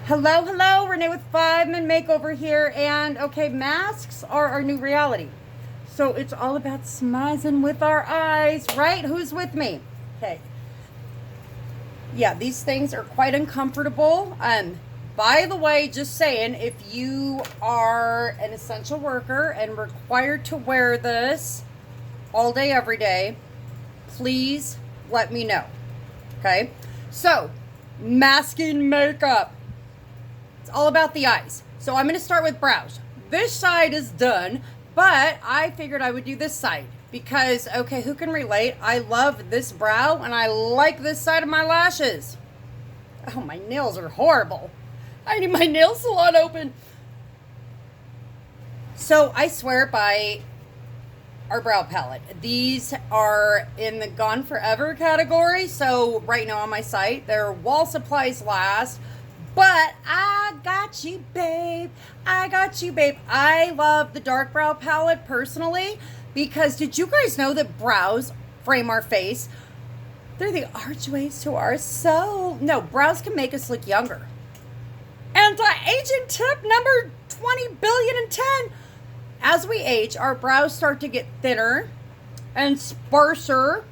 Hello, hello, Renee with Five Men Makeover here. And okay, masks are our new reality. So it's all about smizing with our eyes, right? Who's with me? Okay. Yeah, these things are quite uncomfortable. By the way, just saying, if you are an essential worker and required to wear this all day, every day, please let me know. Okay. So, masking makeup. It's all about the eyes. So I'm going to start with brows. This side is done, but I figured I would do this side because, okay, who can relate? I love this brow and I like this side of my lashes. Oh, my nails are horrible. I need my nail salon open. So I swear by our brow palette. These are in the Gone Forever category. So right now on my site, their wall supplies last. But I got you, babe. I got you, babe. I love the dark brow palette personally because did you guys know that brows frame our face? They're the archways to our soul. No, brows can make us look younger. Anti-aging tip number 20 billion and 10. As we age, our brows start to get thinner and sparser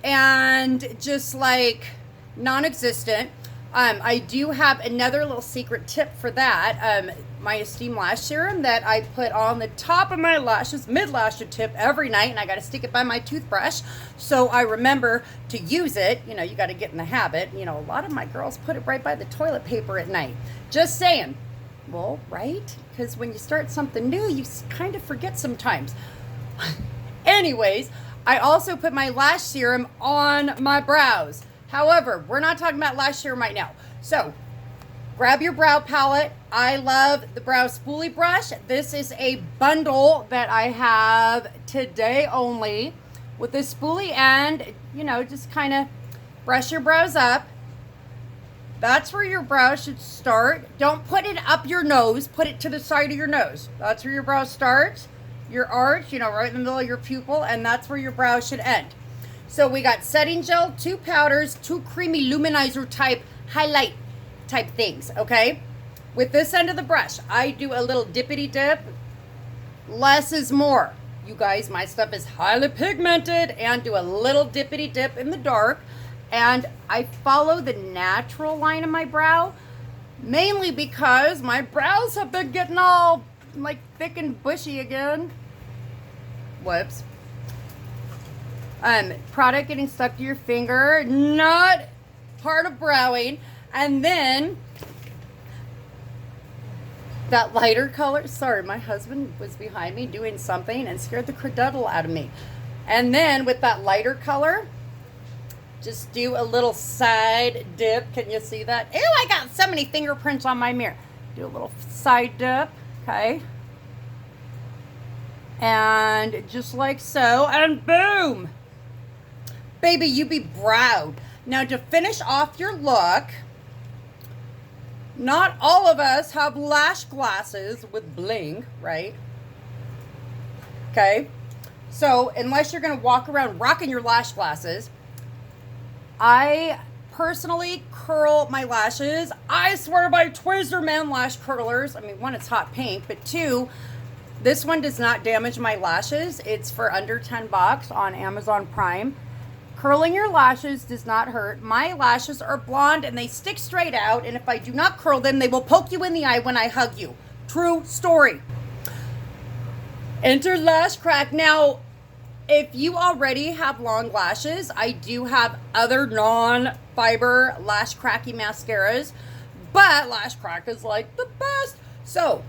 and just like non-existent. I do have another little secret tip for that. My Esteem Lash Serum that I put on the top of my lashes, mid-lash tip every night, and I got to stick it by my toothbrush so I remember to use it. You know, you got to get in the habit. You know, a lot of my girls put it right by the toilet paper at night. Just saying. Well, right? Because when you start something new, you kind of forget sometimes. Anyways, I also put my lash serum on my brows. However, we're not talking about lash serum right now. So, grab your brow palette. I love the brow spoolie brush. This is a bundle that I have today only with this spoolie and, you know, just kind of brush your brows up. That's where your brow should start. Don't put it up your nose. Put it to the side of your nose. That's where your brow starts. Your arch, you know, right in the middle of your pupil, and that's where your brow should end. So we got setting gel, 2 powders, 2 creamy luminizer type highlight type things, okay? With this end of the brush, I do a little dippity dip. Less is more. You guys, my stuff is highly pigmented and do a little dippity dip in the dark. And I follow the natural line of my brow, mainly because my brows have been getting all like thick and bushy again. Whoops. Product getting stuck to your finger, not part of browing. And then that lighter color, sorry, my husband was behind me doing something and scared the creduddle out of me. And then with that lighter color, just do a little side dip. Can you see that? Ew, I got so many fingerprints on my mirror. Do a little side dip, okay? And just like so, and boom! Baby, you be browed. Now to finish off your look, not all of us have lash glasses with bling, right? Okay? So unless you're gonna walk around rocking your lash glasses, I personally curl my lashes. I swear by Tweezerman lash curlers. I mean, one, it's hot pink, but 2, this one does not damage my lashes. It's for under $10 on Amazon Prime. Curling your lashes does not hurt. My lashes are blonde and they stick straight out, and if I do not curl them, they will poke you in the eye when I hug you. True story. Enter lash crack. Now, if you already have long lashes, I do have other non-fiber lash cracky mascaras, but lash crack is like the best. So,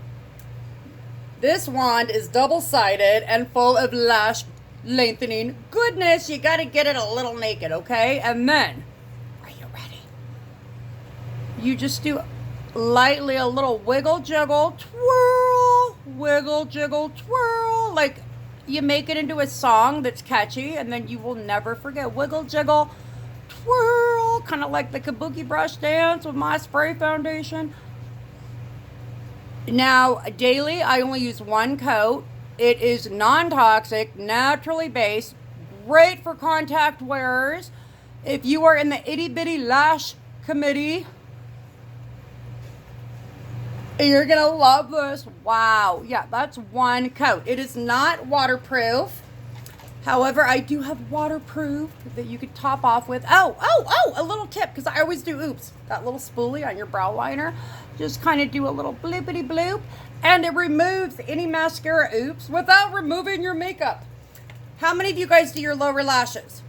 this wand is double-sided and full of lash lengthening goodness. You got to get it a little naked, okay? And then, are you ready? You just do lightly a little wiggle, jiggle, twirl, wiggle, jiggle, twirl, like you make it into a song that's catchy, and then you will never forget. Wiggle, jiggle, twirl, kind of like the kabuki brush dance with my spray foundation. Now, daily, I only use 1 coat. It is non-toxic, naturally based, great for contact wearers. If you are in the itty-bitty lash committee, You're gonna love this. Wow. Yeah, that's one coat. It is not waterproof. However, I do have waterproof that you could top off with. Oh, a little tip, because I always do oops. That little spoolie on your brow liner. Just kind of do a little bloopity bloop. And it removes any mascara oops without removing your makeup. How many of you guys do your lower lashes?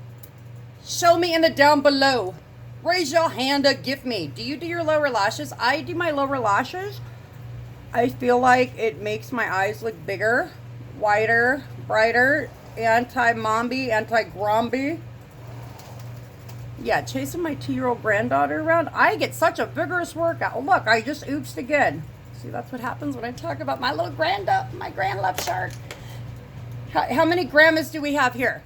Show me in the down below. Raise your hand to give me. Do you do your lower lashes? I do my lower lashes. I feel like it makes my eyes look bigger, wider, brighter, anti-mombi, anti-gromby. Yeah, chasing my 2-year-old granddaughter around. I get such a vigorous workout. Look, I just oopsed again. See, that's what happens when I talk about my little my grand love shark. How many grandmas do we have here?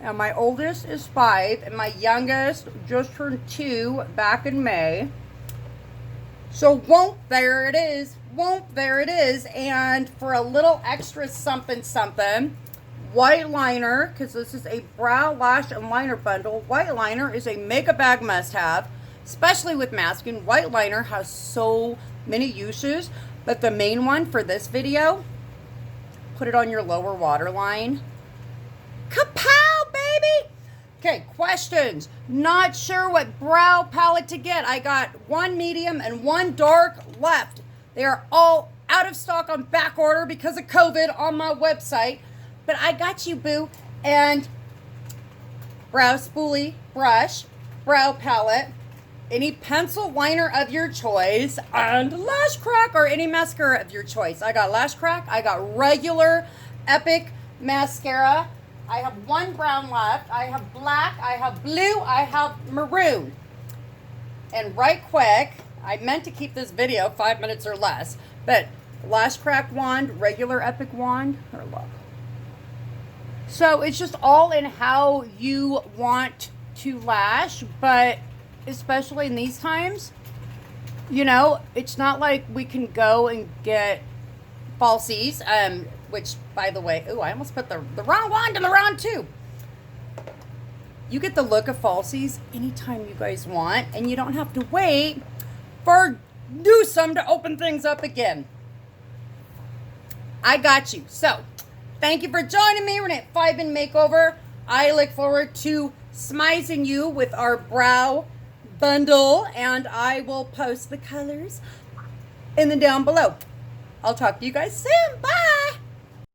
Now, my oldest is 5, and my youngest just turned 2 back in May. So, there it is. There it is. And for a little extra something, white liner, because this is a brow, lash, and liner bundle. White liner is a makeup bag must-have, especially with masking. White liner has so many uses, but the main one for this video, put it on your lower waterline. Kapow, baby! Okay, questions. Not sure what brow palette to get. I got one medium and one dark left. They are all out of stock on back order because of COVID on my website. But I got you, boo. And brow spoolie, brush, brow palette, any pencil liner of your choice, and lash crack or any mascara of your choice. I got lash crack. I got regular Epic mascara. I have one brown left. I have black. I have blue. I have maroon. And right quick, I meant to keep this video 5 minutes or less, but lash crack wand, regular Epic wand, or look. So it's just all in how you want to lash, but especially in these times, you know, it's not like we can go and get falsies, which, by the way, ooh, I almost put the wrong wand in the wrong tube. You get the look of falsies anytime you guys want, and you don't have to wait for Newsome to open things up again. I got you. So, thank you for joining me. We're at 5-in Makeover. I look forward to smizing you with our brow bundle, and I will post the colors in the down below. I'll talk to you guys soon. Bye!